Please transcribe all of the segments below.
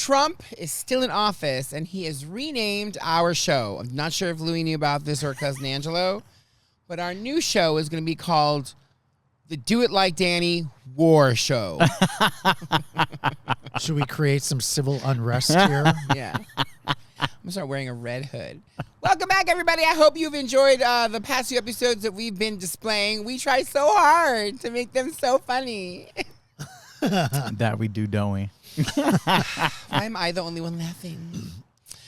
Trump is still in office, and he has renamed our show. I'm not sure if Louie knew about this or cousin Angelo, but our new show is going to be called the Do It Like Danny War Show. Should we create some civil unrest here? Yeah. I'm going to start wearing a red hood. Welcome back, everybody. I hope you've enjoyed the past few episodes that we've been displaying. We try so hard to make them so funny. That we do, don't we? Why am I the only one laughing?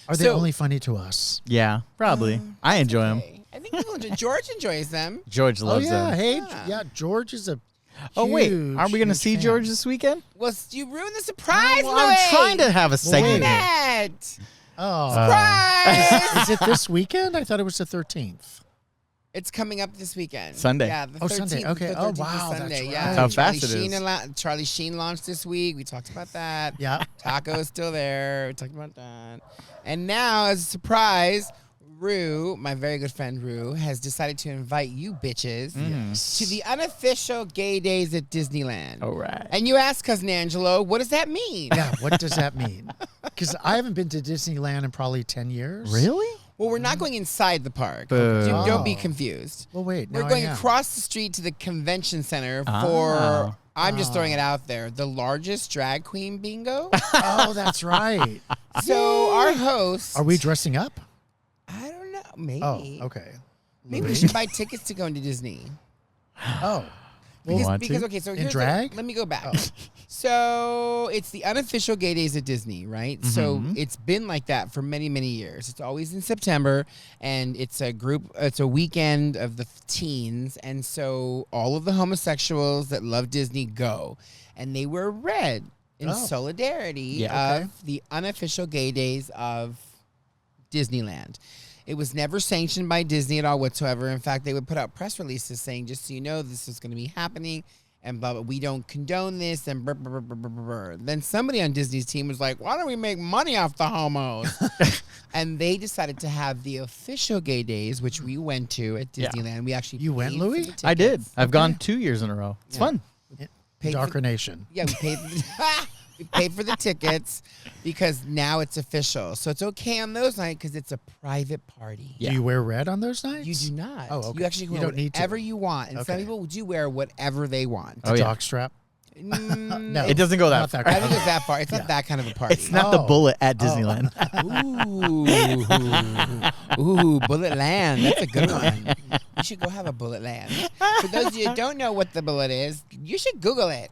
Are they only funny to us? Yeah, probably. I enjoy them. Okay. I think people enjoy. George enjoys them. George loves them. Hey, Yeah. George is a Oh, wait. huge, Aren't we going to huge see fan. George this weekend? Well, you ruined the surprise, Well, Louie. I'm trying to have a segment. Damn it. Oh. Surprise! Is it this weekend? I thought it was the 13th. It's coming up this weekend. Sunday. Yeah, the 13th. Oh, Sunday. Okay. The 13th Oh, is wow, that's Sunday. right. Yeah. That's how Charlie fast it is. Sheen Charlie Sheen launched this week. We talked about that. Yeah. Taco is still there. We talked about that. And now, as a surprise, Rue, my very good friend Rue, has decided to invite you bitches to the unofficial gay days at Disneyland. All right. And you ask cousin Angelo, what does that mean? Yeah, what does that mean? Because I haven't been to Disneyland in probably 10 years. Really? Well, we're not going inside the park. Boo. Don't be Oh. confused. Well, wait. We're now going I am. across the street to the convention center Oh. for, I'm just throwing it out there, the largest drag queen bingo. Oh, that's right. So our host. Are we dressing up? I don't know. Maybe. Oh, okay. Maybe we should buy tickets to go into Disney. Oh, Want to? Okay, so In here's drag? let me go back. So it's the unofficial gay days at Disney, right? So it's been like that for many, many years. It's always in September, and it's a weekend of the teens, and so all of the homosexuals that love Disney go, and they wear red in solidarity of the unofficial gay days of Disneyland. It was never sanctioned by Disney at all whatsoever. In fact, they would put out press releases saying, just so you know, this is going to be happening, and blah, blah, we don't condone this, and brr, brr, brr, brr, brr, brr. Then somebody on Disney's team was like, why don't we make money off the homos? And they decided to have the official gay days, which we went to at Disneyland. We actually You went, paid for Louie? the I did. tickets. I've gone 2 years in a row. It's fun. Paid for- Darker Nation. Yeah, we paid. We paid for the tickets because now it's official. So it's okay on those nights because it's a private party. Yeah. Do you wear red on those nights? You do not. Oh, okay. You actually You wear don't need to. whatever you want. And some Okay. people do wear whatever they want. The Oh, yeah. jock strap? No. It doesn't go that Not far. that I think it's that far. It's not that kind of a party. It's not the Oh. bullet at Disneyland. Ooh, Bullet Land. That's a good one. You should go have a Bullet Land. For those of you who don't know what the bullet is, you should Google it.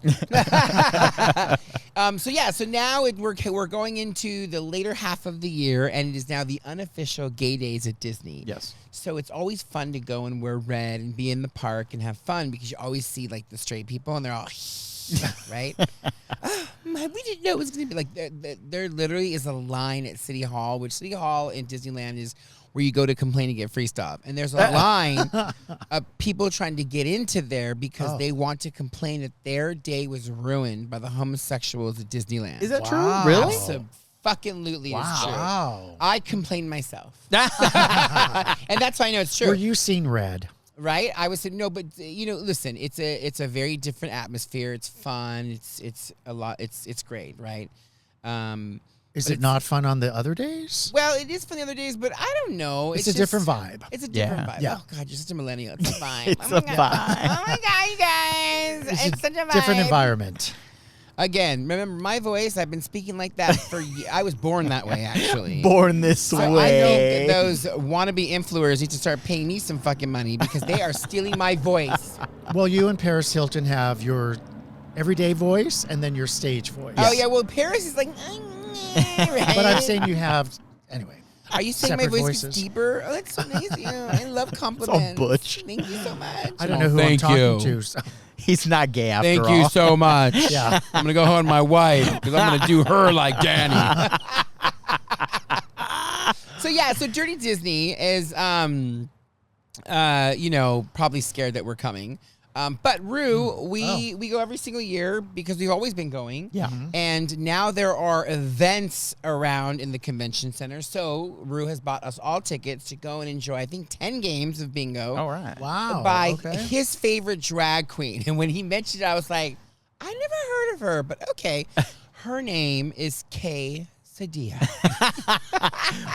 So now we're going into the later half of the year, and it is now the unofficial gay days at Disney. Yes. So it's always fun to go and wear red and be in the park and have fun because you always see like the straight people and they're all right. We didn't know it was going to be like there literally is a line at City Hall, which City Hall in Disneyland is where you go to complain and get free stuff. And there's a line of people trying to get into there because they want to complain that their day was ruined by the homosexuals at Disneyland. Is that Wow. true? Really? Fucking-lutely is true. Wow. I complained myself. And that's why I know it's true. Were you seen red? Right? I was saying no, but listen, it's a very different atmosphere. It's fun. It's a lot. It's great, right? Is it not fun on the other days? Well, it is fun the other days, but I don't know. It's a different vibe. It's a different Yeah. vibe. Yeah. Oh God, you're such a millennial. It's a vibe. It's oh a my God. vibe. Oh my God, you guys! It's such a vibe. Different environment. Again, remember my voice? I've been speaking like that for. I was born that way, actually. Born this So way. I know those wannabe influencers need to start paying me some fucking money because they are stealing my voice. Well, you and Paris Hilton have your everyday voice and then your stage voice. Oh yeah, well Paris is like, right? But I'm saying you have, anyway. Are you saying my separate voice voices. is deeper? Oh, that's so nice. I love compliments. butch. Thank you so much. I don't know who I'm thank talking you. to. So. He's not gay after Thank all. you so much. Yeah. I'm gonna go home to my wife because I'm gonna do her like Danny. So Dirty Disney is probably scared that we're coming. But Rue, we go every single year because we've always been going. Yeah. And now there are events around in the convention center. So Rue has bought us all tickets to go and enjoy, I think, 10 games of bingo. All right. Wow. By okay. his favorite drag queen. And when he mentioned it, I was like, I never heard of her, but okay. Her name is Kay quesadilla.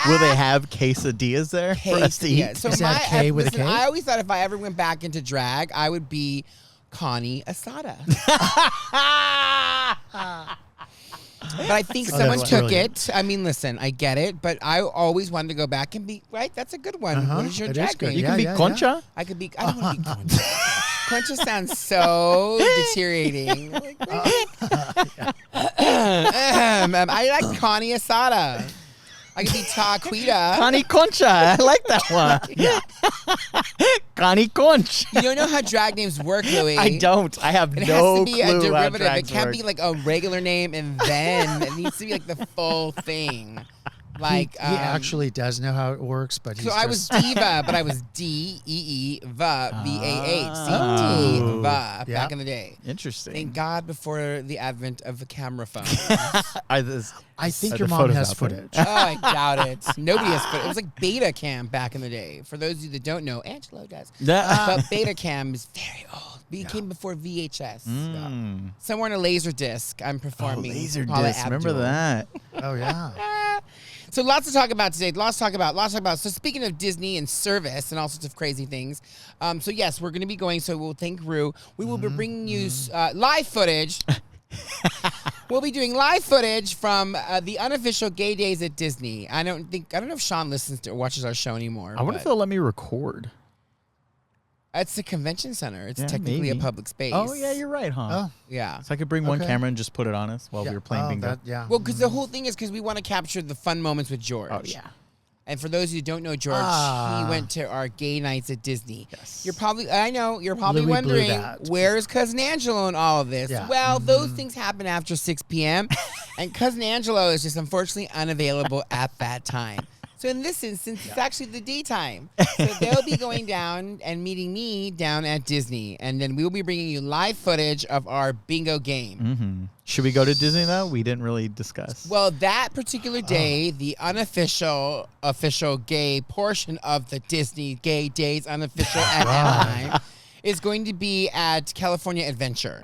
Will they have quesadillas there for us to eat? So Is that K with a K? I always thought if I ever went back into drag, I would be Connie Asada. But I think someone that's took brilliant. it. I mean, listen, I get it, but I always wanted to go back and be right. That's a good one. What is your It drag is good. name? You can be concha. I could be. I don't want to be Concha. Concha sounds so deteriorating. I like Connie Asada. I could be Taquita. Connie Concha. I like that one. Yeah. Connie Conch. You don't know how drag names work, Louie. I don't. I have It no has to be a clue how derivative. It drags can't work. be like a regular name and then it needs to be like the full thing. Like he actually does know how it works, but he's so I was just- diva, but I was D-E-E-Va, V-A-H, Oh. Diva Yeah. back in the day. Interesting. Thank God before the advent of the camera phone. Are this- I think are your the mom photos has out there? footage. Oh, I doubt it. Nobody has footage. It was like beta cam back in the day. For those of you that don't know, Angelo does. But beta cam is very old. It came before VHS. Mm. Somewhere on a laser disc, I'm Oh, performing. laser Paula disc. Remember Abdul. that? Oh yeah. So lots to talk about today. Lots to talk about. So speaking of Disney and service and all sorts of crazy things, so yes, we're going to be going. So we'll thank Rue. We will be bringing you live footage. We'll be doing live footage from the unofficial gay days at Disney. I don't know if Sean listens to or watches our show anymore. I wonder if they'll let me record. It's a convention center. It's Yeah, technically maybe. a public space. Oh, yeah, you're right, huh? Oh. Yeah. So I could bring one Okay. camera and just put it on us while we were playing Oh, bingo. that- yeah. Well, because the whole thing is because we want to capture the fun moments with George. Oh, yeah. And for those who don't know George, he went to our gay nights at Disney. Yes. You're probably Louie blew wondering, that. where's Cousin Angelo in all of this? Yeah. Well, those things happen after 6 p.m. and Cousin Angelo is just unfortunately unavailable at that time. So in this instance, it's actually the daytime. So they'll be going down and meeting me down at Disney. And then we'll be bringing you live footage of our bingo game. Mm-hmm. Should we go to Disney, though? We didn't really discuss. Well, that particular day, the unofficial, official gay portion of the Disney Gay Days unofficial at Anaheim is going to be at California Adventure.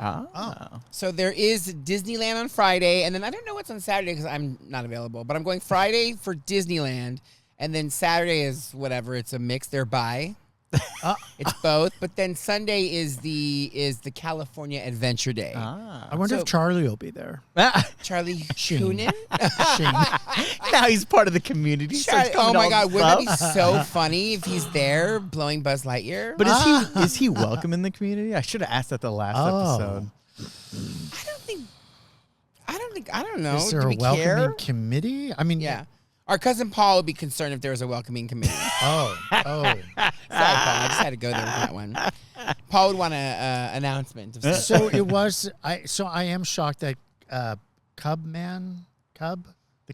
So there is Disneyland on Friday, and then I don't know what's on Saturday because I'm not available, but I'm going Friday for Disneyland, and then Saturday is whatever. It's a mix. They're bi. It's both, but then Sunday is the California Adventure Day. I wonder So- if Charlie will be there. Charlie Sheen. Coonan? Now he's part of the community. Charlie, starts oh coming my all God, wouldn't that stuff. be so funny if he's there blowing Buzz Lightyear? But is he welcome in the community? I should have asked at the last episode. I don't know. Is there Do a we welcoming care? committee? I mean, Yeah. Our cousin Paul would be concerned if there was a welcoming committee. Oh. Sorry, Paul. I just had to go there with that one. Paul would want an announcement. Of some So it was. I am shocked that the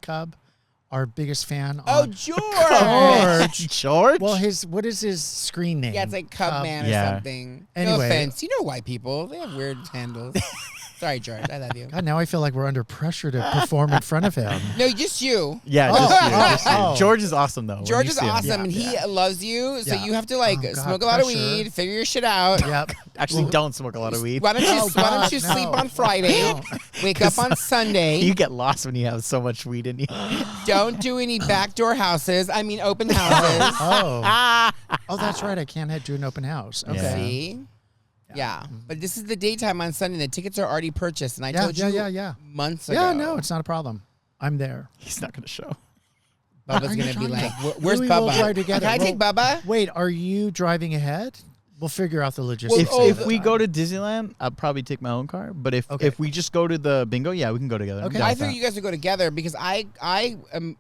Cub, our biggest fan. Oh, on, George! George? Well, what is his screen name? Yeah, it's like Cub Man or Yeah. something. No Anyway. offense. You know white people. They have weird handles. Sorry, George. I love you. God, now I feel like we're under pressure to perform in front of him. No, just you. Yeah, Oh, just you, oh, just you. oh. George is awesome, though. when George you is see him. awesome, and he loves you. So Yeah. you have to like Oh, God, smoke a lot of pressure. weed, figure your shit out. Yep. Actually, don't smoke a lot of weed. Why don't you Oh, God, sleep no. on Friday, wake up on Sunday, You get lost when you have so much weed in you. don't do any backdoor houses. I mean open houses. Oh, that's right. I can't do an open house. Okay. Yeah. See? Yeah. But this is the daytime on Sunday. The tickets are already purchased, and I Yeah, told you yeah. months ago. Yeah, no, it's not a problem. I'm there. He's not going to show. Bubba's Are you gonna be talking like, about- "Where's Louie, Bubba? we'll try together. Can I take Bubba?" Wait, are you driving ahead? We'll figure out the logistics. If we go to Disneyland, I'll probably take my own car. But if we just go to the bingo, yeah, we can go together. I'm Okay. down I with think that. you guys would go together because I am.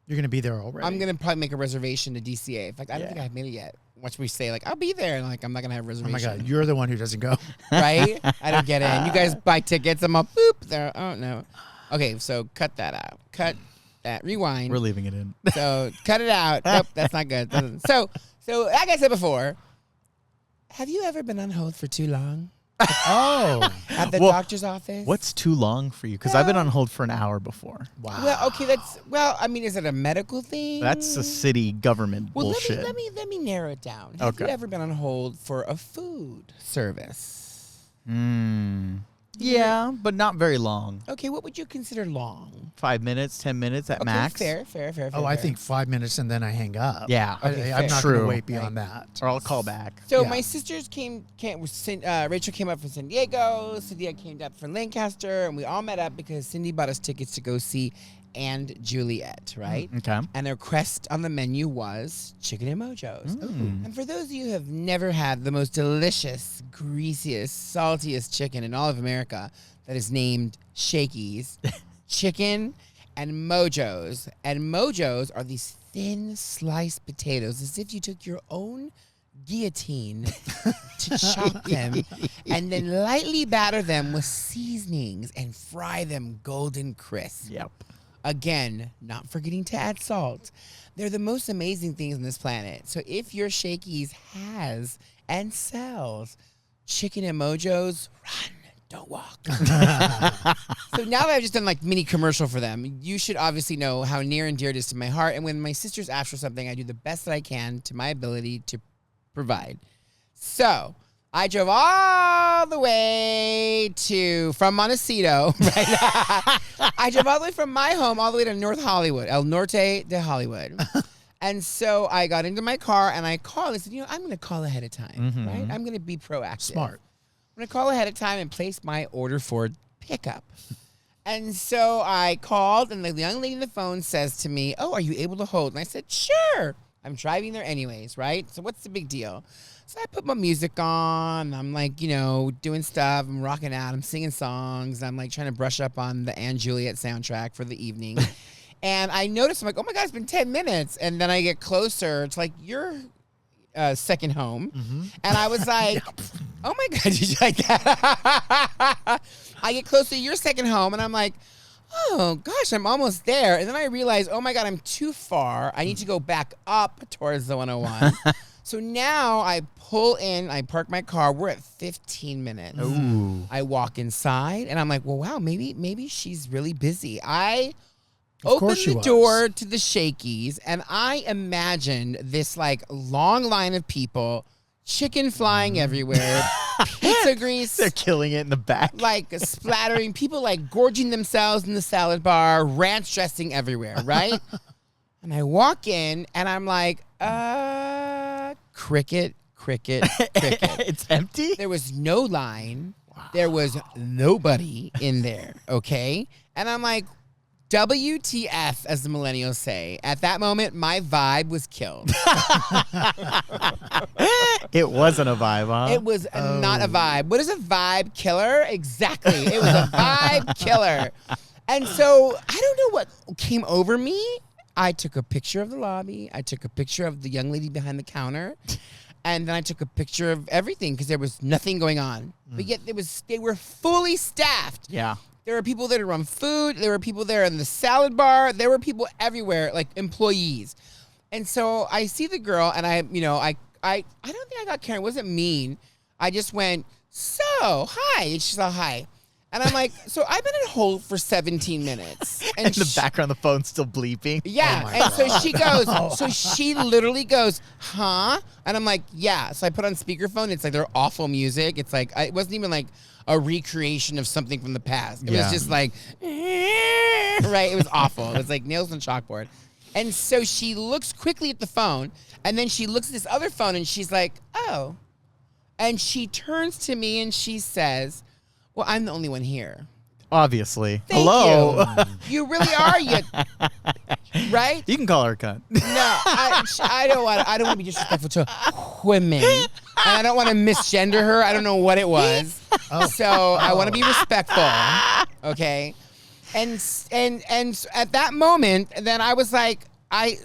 You're going to be there already. I'm gonna probably make a reservation to DCA. In fact, I don't think I've made it yet. Watch me say like I'll be there, and like I'm not gonna have a Oh reservation. my God, you're the one who doesn't go. Right? I don't get in. You guys buy tickets. I'm a boop there. Oh no. Okay, so cut that out. Cut that. Rewind. We're leaving it in. So cut it out. Nope, that's not good. So like I said before, have you ever been on hold for too long Oh, at the Well, doctor's office? What's too long for you? Because I've been on hold for an hour before. wow. Well, okay, I mean, is it a medical thing? That's a city government Well, bullshit. let me narrow it down. Have you Okay. ever been on hold for a food service? Yeah, but not very long. Okay, what would you consider long? 5 minutes, 10 minutes at max. Fair. Oh, I think 5 minutes and then I hang up. Yeah. Okay, I'm not True. going to wait beyond that. Or I'll call back. So Yeah. my sisters Rachel came up from San Diego, Cynthia came up from Lancaster, and we all met up because Cindy bought us tickets to go see And Juliet, right? Okay. And their request on the menu was chicken and mojos. And for those of you who have never had the most delicious, greasiest, saltiest chicken in all of America that is named Shakey's, chicken and mojos. And mojos are these thin sliced potatoes, as if you took your own guillotine to chop them and then lightly batter them with seasonings and fry them golden crisp. Yep. Again, not forgetting to add salt. They're the most amazing things on this planet. So if your Shakey's has and sells chicken and mojos, run, don't walk. So now that I've just done like mini commercial for them, you should obviously know how near and dear it is to my heart. And when my sisters ask for something, I do the best that I can to my ability to provide. So I drove all the way from Montecito, right? I drove all the way from my home all the way to North Hollywood, El Norte de Hollywood. And so I got into my car and I called. I said, I'm going to call ahead of time, right? I'm going to be proactive. Smart. I'm going to call ahead of time and place my order for pickup. And so I called and the young lady on the phone says to me, "Oh, are you able to hold?" And I said, "Sure. I'm driving there anyways, right? So what's the big deal?" So I put my music on. I'm like, doing stuff. I'm rocking out. I'm singing songs. I'm like trying to brush up on the Anne Juliet soundtrack for the evening. And I noticed, I'm like, oh my God, it's been 10 minutes. And then I get closer. It's like, your second home. And I was like, oh my God, did you like that? I get closer to your second home and I'm like, oh gosh, I'm almost there. And then I realized, oh my God, I'm too far. I need to go back up towards the 101. So now I pull in, I park my car. We're at 15 minutes. Ooh. I walk inside and I'm like, well, wow, maybe she's really busy. I Of open course she the was. door to the Shakey's and I imagined this like long line of people, chicken flying everywhere, pizza grease. They're killing it in the back. Like splattering, people like gorging themselves in the salad bar, ranch dressing everywhere, right? And I walk in and I'm like, cricket. It's empty? There was no line. Wow. There was nobody in there, okay? And I'm like, WTF, as the millennials say. At that moment, my vibe was killed. It wasn't a vibe, huh? It was not a vibe. What is a vibe killer? Exactly. It was a vibe killer. And so I don't know what came over me. I took a picture of the lobby. I took a picture of the young lady behind the counter. And then I took a picture of everything because there was nothing going on. But yet they were fully staffed. Yeah. There were people there to run food. There were people there in the salad bar. There were people everywhere, like employees. And so I see the girl, and I don't think I got Karen. It wasn't mean. I just went, so, hi. And she's all, hi. And I'm like, so I've been in hold for 17 minutes. And in the background, the phone's still bleeping. Yeah. And so she goes, so she literally goes, huh? And I'm like, yeah. So I put on speakerphone. It's like their awful music. It's like, it wasn't even like a recreation of something from the past. It was just like, right? It was awful. It was like nails on chalkboard. And so she looks quickly at the phone, and then she looks at this other phone, and she's like, oh. And she turns to me, and she says, well, I'm the only one here. Obviously. Thank Hello. You really are, right? You can call her a cunt. No, I don't want to be disrespectful to women, and I don't want to misgender her. I don't know what it was, so I want to be respectful, okay? And at that moment, then I was like,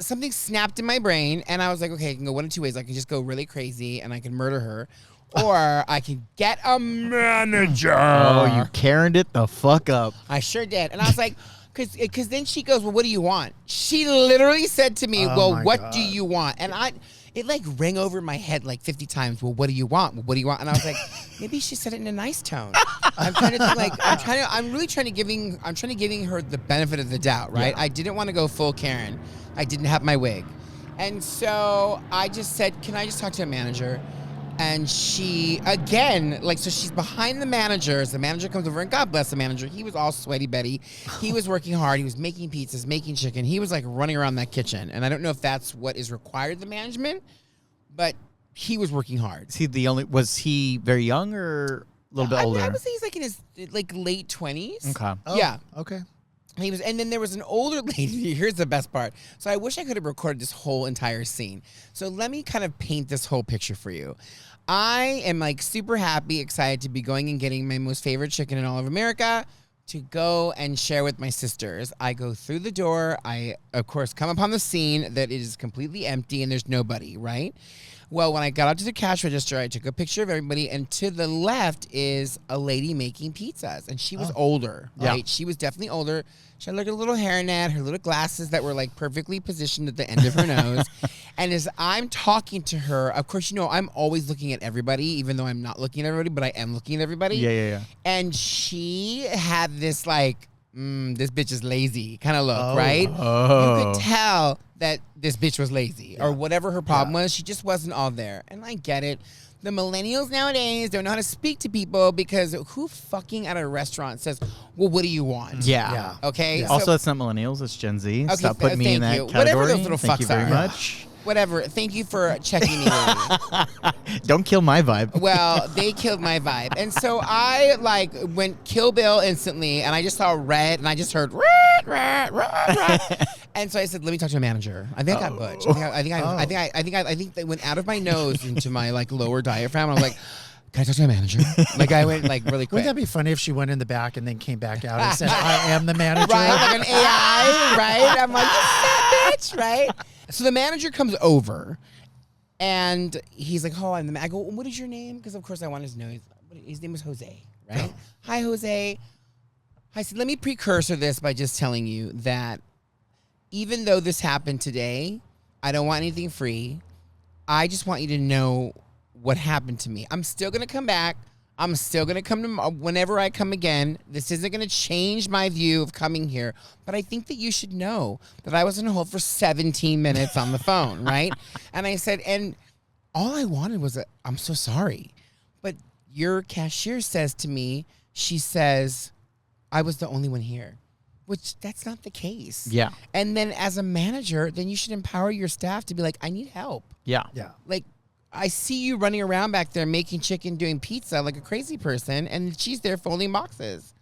something snapped in my brain, and I was like, okay, I can go one of two ways. I can just go really crazy, and I can murder her, or I can get a manager. Oh, you Karen'd it the fuck up. I sure did, and I was like. Because then she goes, well, what do you want? She literally said to me, well, what do you want? And it like rang over my head like 50 times. Well, what do you want? Well, what do you want? And I was like, maybe she said it in a nice tone. I'm trying to think like, I'm trying to giving her the benefit of the doubt, right? Yeah. I didn't want to go full Karen. I didn't have my wig. And so I just said, can I just talk to a manager? And she, again, like, so she's behind the manager. As the manager comes over, and God bless the manager. He was all sweaty Betty. He was working hard. He was making pizzas, making chicken. He was, like, running around that kitchen. And I don't know if that's what is required of the management, but he was working hard. Was he very young or a little bit older? I would say he's, like, in his, like, late 20s. Okay. Oh, yeah. Okay. He was, and then there was an older lady. Here's the best part. So I wish I could have recorded this whole entire scene. So let me kind of paint this whole picture for you. I am like super happy, excited to be going and getting my most favorite chicken in all of America to go and share with my sisters. I go through the door. I, of course, come upon the scene that it is completely empty and there's nobody, right? Well, when I got out to the cash register, I took a picture of everybody, and to the left is a lady making pizzas, and she was older, right? Yeah. She was definitely older. She had like a little hairnet, her little glasses that were like perfectly positioned at the end of her nose. And as I'm talking to her, of course, you know, I'm always looking at everybody, even though I'm not looking at everybody, but I am looking at everybody. Yeah. And she had this like, this bitch is lazy kind of look, right? You could tell that this bitch was lazy or whatever her problem was. She just wasn't all there. And I get it. The millennials nowadays don't know how to speak to people because who fucking at a restaurant says, well, what do you want? Yeah. Okay? Yeah. Also, it's not millennials. It's Gen Z. Okay, Stop putting me in that category. Whatever those little Thank fucks you very are. much. Whatever. Thank you for checking me, Louie. Don't kill my vibe. Well, they killed my vibe. And so I, like, went Kill Bill instantly, and I just saw red, and I just heard, and so I said, let me talk to a manager. I think I got butch. I think they went out of my nose into my, like, lower diaphragm. I was like, can I talk to a manager? Like, I went, like, really quick. Wouldn't that be funny if she went in the back and then came back out and said, I am the manager? Right, like an AI, right? I'm like, you fat bitch, right? So the manager comes over, and he's like, oh, I'm the manager. I go, what is your name? Because, of course, I wanted to know. His name was Jose, right? Hi, Jose. I said, let me precursor this by just telling you that even though this happened today, I don't want anything free. I just want you to know what happened to me. I'm still going to come back. I'm still going to come to whenever I come again. This isn't going to change my view of coming here. But I think that you should know that I was on hold for 17 minutes on the phone, right? And I said, and all I wanted was I'm so sorry. But your cashier says to me, she says, I was the only one here. Which that's not the case. Yeah. And then as a manager, then you should empower your staff to be like, I need help. Yeah. Like, I see you running around back there making chicken, doing pizza like a crazy person, and she's there folding boxes.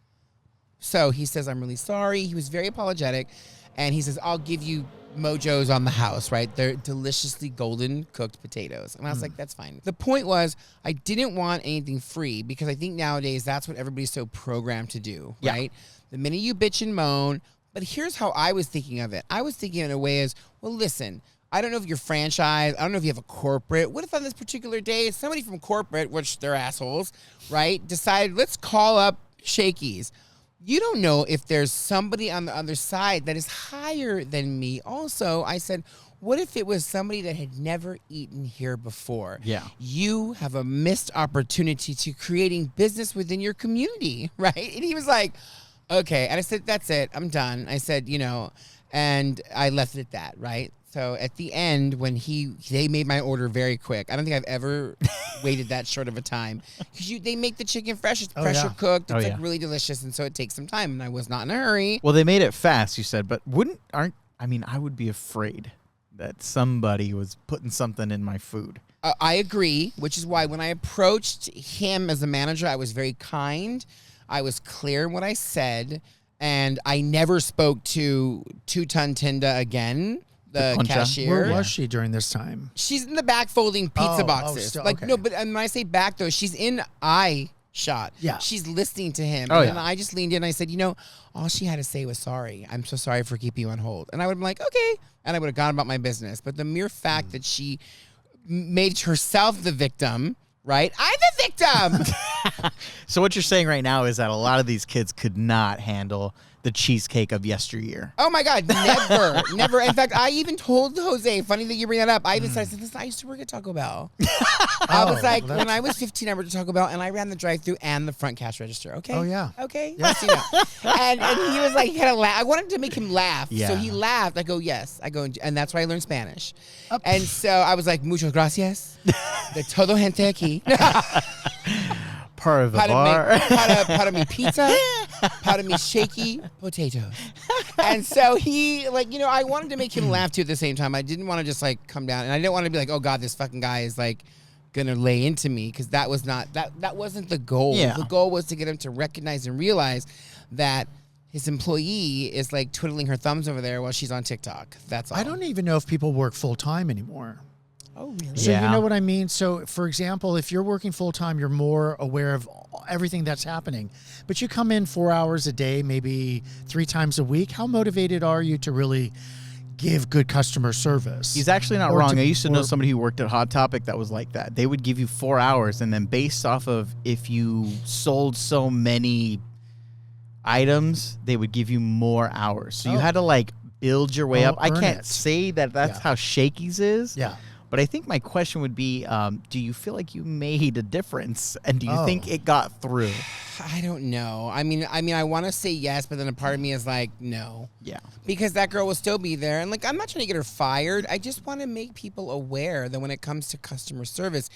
So he says, I'm really sorry. He was very apologetic. And he says, I'll give you mojos on the house, right? They're deliciously golden cooked potatoes. And I was like, that's fine. The point was, I didn't want anything free because I think nowadays that's what everybody's so programmed to do, right? The minute you bitch and moan. But here's how I was thinking of it. I was thinking in a way as, well, listen, I don't know if you're franchised. I don't know if you have a corporate. What if on this particular day, somebody from corporate, which they're assholes, right, decided, let's call up Shakey's. You don't know if there's somebody on the other side that is higher than me. Also, I said, what if it was somebody that had never eaten here before? Yeah. You have a missed opportunity to creating business within your community, right? And he was like, okay. And I said, that's it. I'm done. I said, you know, and I left it at that, right? So at the end, when they made my order very quick. I don't think I've ever waited that short of a time. Because they make the chicken fresh. It's pressure cooked. It's like really delicious. And so it takes some time. And I was not in a hurry. Well, they made it fast, you said. But I would be afraid that somebody was putting something in my food. I agree, which is why when I approached him as a manager, I was very kind. I was clear in what I said. And I never spoke to Two-Ton Tinda again. The cashier. Where was she during this time? She's in the back folding pizza boxes. Still, like okay. no, but when I say back though, she's in eye shot. Yeah. She's listening to him. Oh, and I just leaned in and I said, you know, all she had to say was sorry. I'm so sorry for keeping you on hold. And I would have been like, okay. And I would have gone about my business. But the mere fact that she made herself the victim, right? I'm the victim. So what you're saying right now is that a lot of these kids could not handle the cheesecake of yesteryear. Oh my God, never, never. In fact, I even told Jose, funny that you bring that up. I even said, I said, listen, I used to work at Taco Bell. I was like, when I was 15, I worked at Taco Bell, and I ran the drive-thru and the front cash register. Okay. Oh, yeah. Okay. Yeah. Yes, you know. And he was like, he had a laugh. I wanted to make him laugh, Yeah. so he laughed. I go, yes. I go, and that's why I learned Spanish. And so I was like, muchas gracias. De todo gente aquí. Part of the bar. Part of me pizza, part of me shaky potatoes. And so he, like, you know, I wanted to make him laugh too at the same time. I didn't want to just like come down, and I didn't want to be like, oh God, this fucking guy is like gonna lay into me, because that was not that wasn't the goal. Yeah. The goal was to get him to recognize and realize that his employee is like twiddling her thumbs over there while she's on TikTok. That's all. I don't even know if people work full time anymore. Oh really? So Yeah. you know what I mean? So, for example, if you're working full-time, you're more aware of everything that's happening. But you come in 4 hours a day, maybe 3 times a week. How motivated are you to really give good customer service? He's actually not Or wrong. to- I used to know or- somebody who worked at Hot Topic that was like that. They would give you 4 hours, and then based off of if you sold so many items, they would give you more hours. So you Oh. had to like build your way Oh, up. I earn can't it. say that that's Yeah. how Shakey's is. Yeah. But I think my question would be, do you feel like you made a difference? And do you Oh. think it got through? I don't know. I mean, I want to say yes, but then a part of me is like, no. Yeah. Because that girl will still be there. And, like, I'm not trying to get her fired. I just want to make people aware that when it comes to customer service,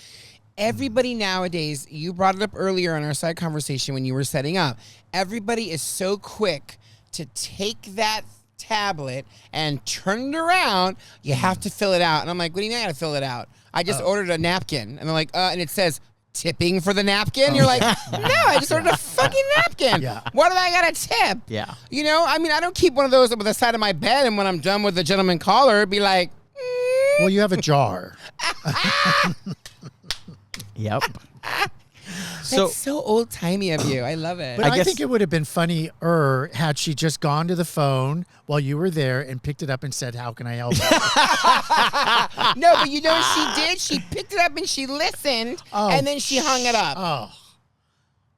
everybody nowadays, you brought it up earlier in our side conversation when you were setting up, everybody is so quick to take that tablet and turn it around. You have to fill it out. And I'm like, what do you mean I got to fill it out? I just ordered a napkin. And they're like, and it says, tipping for the napkin? You're like, no, I just ordered a fucking napkin. Yeah. What do I got to tip? Yeah. You know, I mean, I don't keep one of those up at the side of my bed, and when I'm done with the gentleman caller, be like, Well, you have a jar. Yep. that's so old timey of you. I love it. But I I guess- think it would have been funnier had she just gone to the phone while you were there and picked it up and said, "How can I help you?" No, but you know what she did? She picked it up and she listened, and then she hung it up. Oh,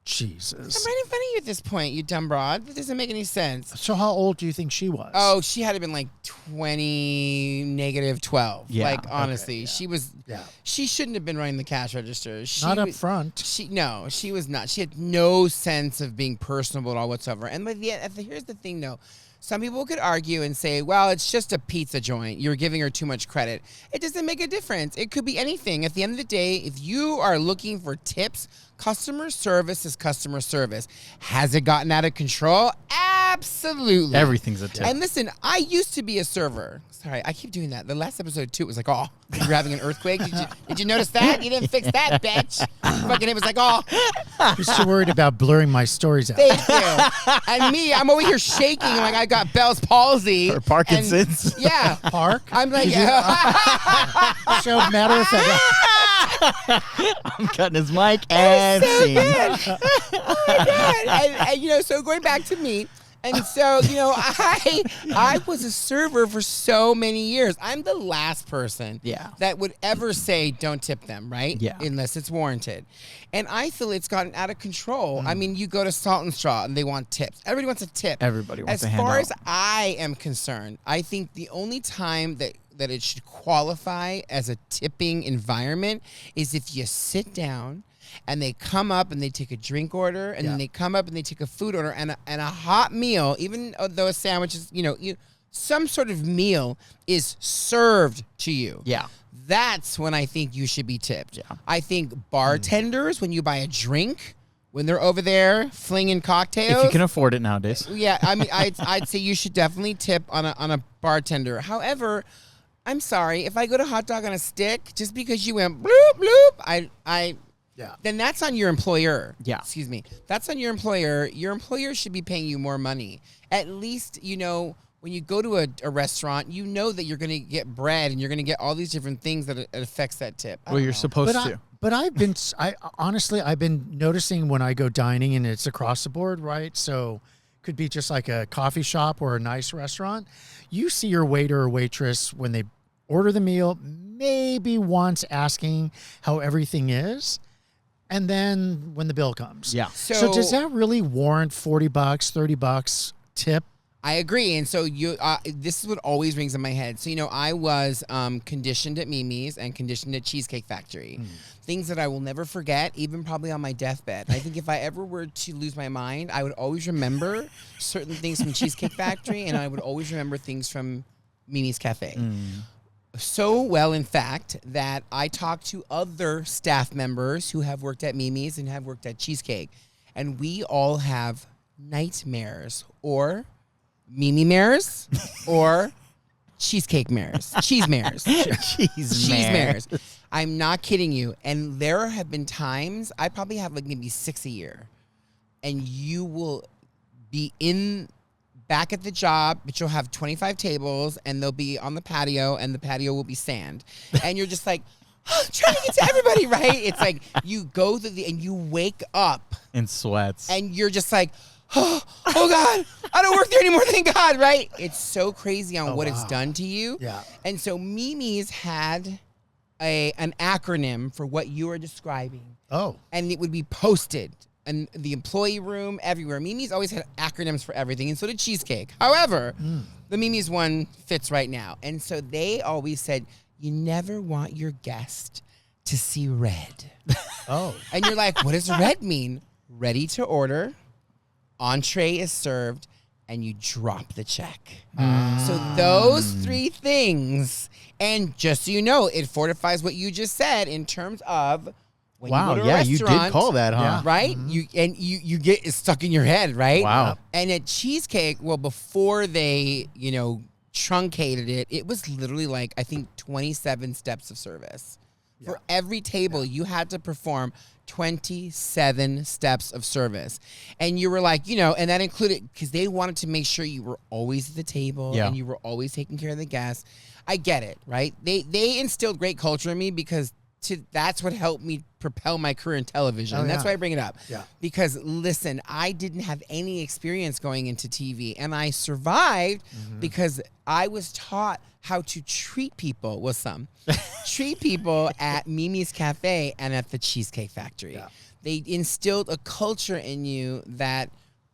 Jesus. I'm right in front of you at this point, you dumb broad. That doesn't make any sense. So how old do you think she was? Oh, she had to been like 20, -12. Yeah, Like, okay, honestly, she was. Yeah. She shouldn't have been running the cash register. She Not up was- front. She was not. She had no sense of being personable at all whatsoever. And here's the thing, though. Some people could argue and say, well, it's just a pizza joint. You're giving her too much credit. It doesn't make a difference. It could be anything. At the end of the day, if you are looking for tips, customer service is customer service. Has it gotten out of control? Absolutely. Everything's a tip. And listen, I used to be a server. Sorry, I keep doing that. The last episode, too, it was like, oh, you were having an earthquake? Did you notice that? You didn't fix that, bitch. Fucking it was like, oh, You're so worried about blurring my stories out. thank you. And me, I'm over here shaking like I got Bell's palsy. Or Parkinson's. And, yeah. Park? I'm like, So matter of fact, I'm cutting his mic and scene. oh my God. And, you know, so going back to me, and so, you know, I was a server for so many years. I'm the last person that would ever say don't tip them, right? Yeah. Unless it's warranted. And I feel it's gotten out of control. I mean, you go to Salt and Straw and they want tips. Everybody wants a tip. Everybody wants As a far handout. as I am concerned, I think the only time that it should qualify as a tipping environment is if you sit down and they come up and they take a drink order, and then they come up and they take a food order and a hot meal, even though a sandwich is, some sort of meal is served to you. Yeah. That's when I think you should be tipped. Yeah. I think bartenders, when you buy a drink, when they're over there flinging cocktails. If you can afford it nowadays. Yeah, I mean, I'd say you should definitely tip on a bartender. However, I'm sorry, if I go to Hot Dog on a Stick, just because you went bloop bloop, then that's on your employer. Yeah. Excuse me. That's on your employer. Your employer should be paying you more money. At least, when you go to a restaurant, you know that you're going to get bread and you're going to get all these different things that it affects that tip. I Well, don't you're know. supposed to. But I've been noticing when I go dining and it's across the board, right? So could be just like a coffee shop or a nice restaurant. You see your waiter or waitress when they order the meal, maybe once asking how everything is. and then when the bill comes. Yeah. So does that really warrant $40, $30 tip? I agree. And so this is what always rings in my head. So, I was conditioned at Mimi's and conditioned at Cheesecake Factory. Things that I will never forget, even probably on my deathbed. I think if I ever were to lose my mind, I would always remember certain things from Cheesecake Factory, and I would always remember things from Mimi's Cafe. So well, in fact, that I talked to other staff members who have worked at Mimi's and have worked at Cheesecake, and we all have nightmares or Mimi mares or cheesecake mares. Cheese mares. Cheese mares. I'm not kidding you. And there have been times, I probably have like maybe 6 a year, and you will be back at the job, but you'll have 25 tables, and they'll be on the patio, and the patio will be sand. And you're just like, trying to get to everybody, right? It's like you go through and you wake up. In sweats. And you're just like, oh God, I don't work there anymore, thank God, right? It's so crazy on what it's done to you. Yeah. And so Mimi's had an acronym for what you are describing. Oh. And it would be posted in the employee room, everywhere. Mimi's always had acronyms for everything, and so did Cheesecake. However, the Mimi's one fits right now. And so they always said, you never want your guest to see red. Oh. And you're like, what does red mean? Ready to order. Entree is served, and you drop the check. So those 3 things, and just so you know, it fortifies what you just said in terms of when you go to a restaurant. You did call that, huh? Right? You get it stuck in your head, right? Wow. And at Cheesecake, well, before they, truncated it, it was literally like, I think, 27 steps of service. For every table, you had to perform 27 steps of service. And you were like, and that included, because they wanted to make sure you were always at the table and you were always taking care of the guests. I get it, right? They instilled great culture in me because that's what helped me propel my career in television. And that's why I bring it up. Yeah. Because, listen, I didn't have any experience going into TV, and I survived because I was taught how to treat people treat people at Mimi's Cafe and at the Cheesecake Factory. Yeah. They instilled a culture in you that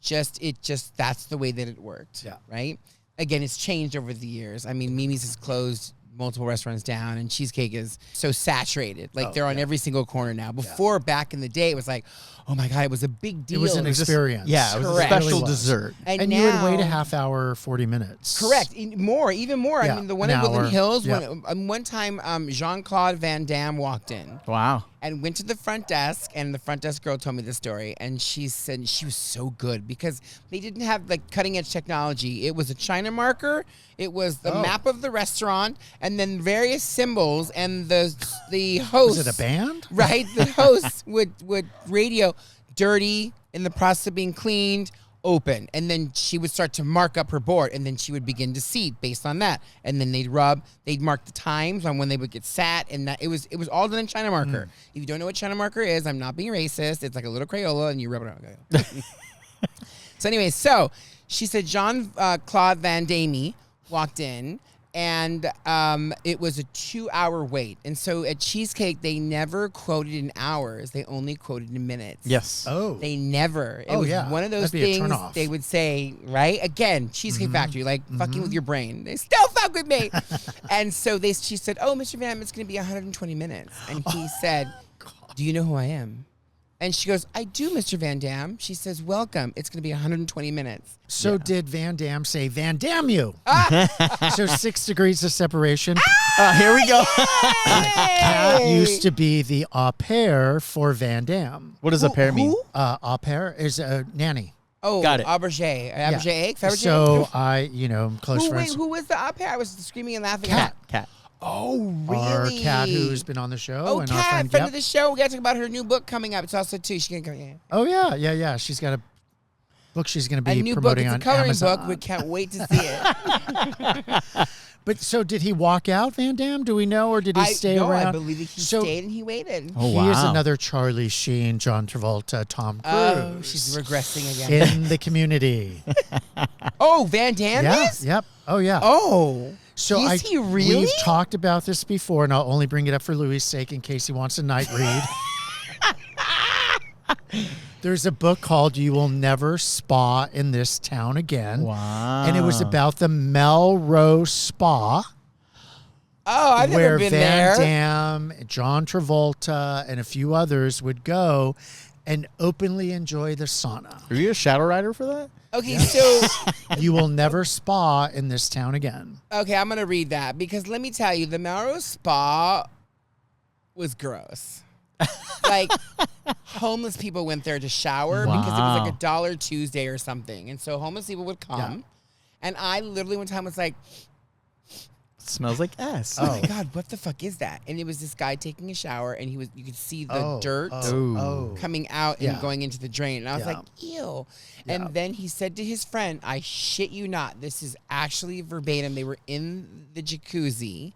that's the way that it worked. Yeah. Right? Again, it's changed over the years. I mean, Mimi's has closed multiple restaurants down, and Cheesecake is so saturated. Like, they're on every single corner now. Before, back in the day, it was like, oh my God, it was a big deal. It was an experience. It was a special dessert. And now, you would wait a half hour, 40 minutes. Correct. Even more. Yeah, I mean, the one in Woodland Hills, one time Jean-Claude Van Damme walked in. Wow. And went to the front desk, and the front desk girl told me the story, and she said she was so good because they didn't have like cutting edge technology. It was a China marker, it was the map of the restaurant, and then various symbols, and the host. Was it a band? Right, the host would radio dirty, in the process of being cleaned, open, and then she would start to mark up her board, and then she would begin to seat based on that, and then they'd mark the times on when they would get sat, and that it was all done in China marker. If you don't know what China marker is, I'm not being racist. It's like a little Crayola, and you rub it on. So anyway, she said Jean-Claude Van Damme walked in, and it was a 2-hour wait. And so at Cheesecake, they never quoted in hours. They only quoted in minutes. Yes. Oh. They never. It was one of those things they would say, right? Again, Cheesecake Factory, like fucking with your brain. They still fuck with me. And so she said, oh, Mr. Van Damme, it's going to be 120 minutes. And he said, do you know who I am? And she goes, I do, Mr. Van Damme. She says, welcome. It's going to be 120 minutes. So did Van Damme say, Van Damme you? So 6 degrees of separation. Here we go. Kat used to be the au pair for Van Damme. What does au pair mean? Au pair is a nanny. Oh, got it. Aubergine. Fabergé? So I'm close friends. Who was the au pair? I was screaming and laughing. Kat. Oh, really? Our Kat, who's been on the show. Oh, and Kat, our friend, friend of the show. We got to talk about her new book coming up. It's also, too. She can come. Yeah. Oh, yeah. She's got a book she's going to be a new promoting book. on It's a coloring Amazon. book. We can't wait to see it. But so did he walk out, Van Damme? Do we know, or did he stay around? I believe he stayed and he waited. Oh, wow. He is another Charlie Sheen, John Travolta, Tom Cruise. Oh, she's regressing again. In the Community. Oh, Van Damme is? Yep. Oh, yeah. Oh. So is he really? We've talked about this before, and I'll only bring it up for Louie's sake in case he wants a night read. There's a book called You Will Never Spa in This Town Again. Wow. And it was about the Melrose Spa. Oh, I've never where been Van there. Damme, John Travolta, and a few others would go and openly enjoy the sauna. Are you a shadow rider for that? Okay, so You will never spa in this town again. okay, I'm gonna read that because let me tell you, the Melrose Spa was gross. Like homeless people went there to shower because it was like Wow. $1 Tuesday or something, and so homeless people would come, and I literally one time was like, Smells like ass. "Oh my god, what the fuck is that?" And it was this guy taking a shower, and you could see the dirt coming out and going into the drain, and I was like, "Ew." And then he said to his friend, I shit you not, this is actually verbatim, they were in the jacuzzi,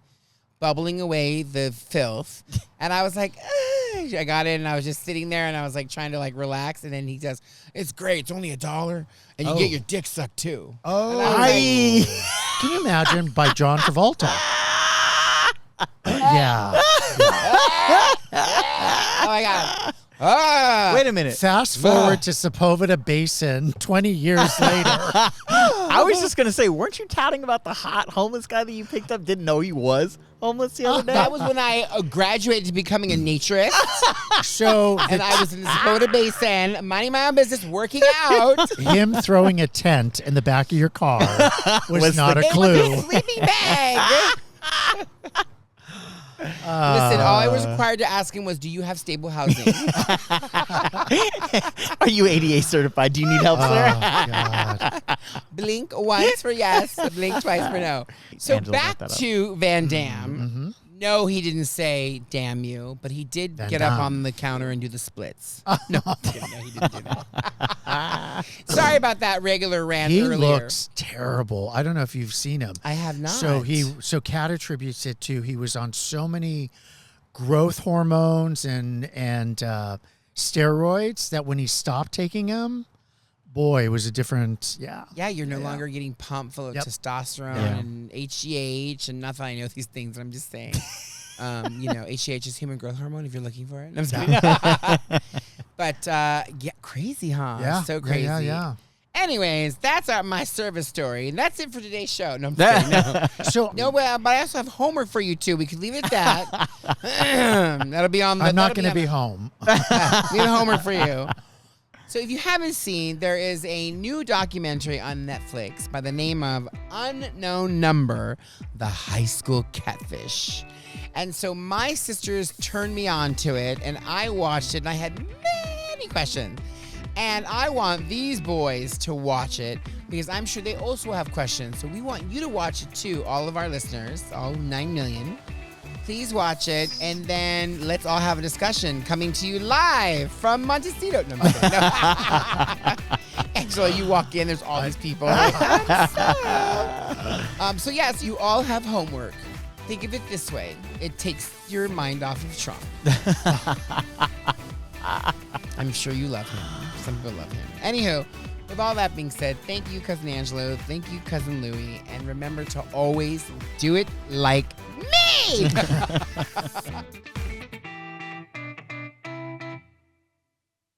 bubbling away the filth, and I was like, I got in, and I was just sitting there, and I was like trying to like relax, and then he says, "It's great, it's only $1, and you get your dick sucked too." Oh, And I was like, can you imagine by John Travolta? Yeah. oh my god. Ah. Wait a minute. Fast forward to Sepulveda Basin 20 years later. I was just going to say, weren't you touting about the hot homeless guy that you picked up? Didn't know he was homeless the other day? That was when I graduated to becoming a naturist. So And I was in the Sepulveda Basin, minding my own business, working out. him throwing a tent in the back of your car was not a It clue. was a sleeping bag. Listen, all I was required to ask him was, "Do you have stable housing?" Are you ADA certified? Do you need help, sir? God. Blink once for yes, blink twice for no. So Angelo back brought that up. to Van Damme. No, he didn't say "damn you," but he did Van get up Damme. on the counter and do the splits. No, he didn't do that. Sorry about that regular rant He earlier. looks terrible. I don't know if you've seen him. I have not. So Kat attributes it to he was on so many growth hormones and steroids that when he stopped taking them, boy, it was a different Yeah, you're no longer getting pumped full of testosterone and HGH and nothing. I know these things, but I'm just saying. HGH is human growth hormone if you're looking for it. I'm just kidding. But, crazy, huh? Yeah. So crazy. Yeah. Anyways, that's my service story. And that's it for today's show. No, I'm just kidding. No. So No, but I also have homework for you, too. We could leave it at that. That'll be on the... I'm not going to be home. We have homework for you. So if you haven't seen, there is a new documentary on Netflix by the name of Unknown Number, The High School Catfish. And so my sisters turned me on to it, and I watched it, and I had many questions. And I want these boys to watch it because I'm sure they also have questions. So we want you to watch it too, all of our listeners, all 9 million. Please watch it, and then let's all have a discussion coming to you live from Montecito. No, I'm kidding. No. Angelo, you walk in, there's all these people. So yes, you all have homework. Think of it this way. It takes your mind off of Trump. I'm sure you love him. Some people love him. Anywho, with all that being said, thank you, Cousin Angelo. Thank you, Cousin Louie. And remember to always do it like me.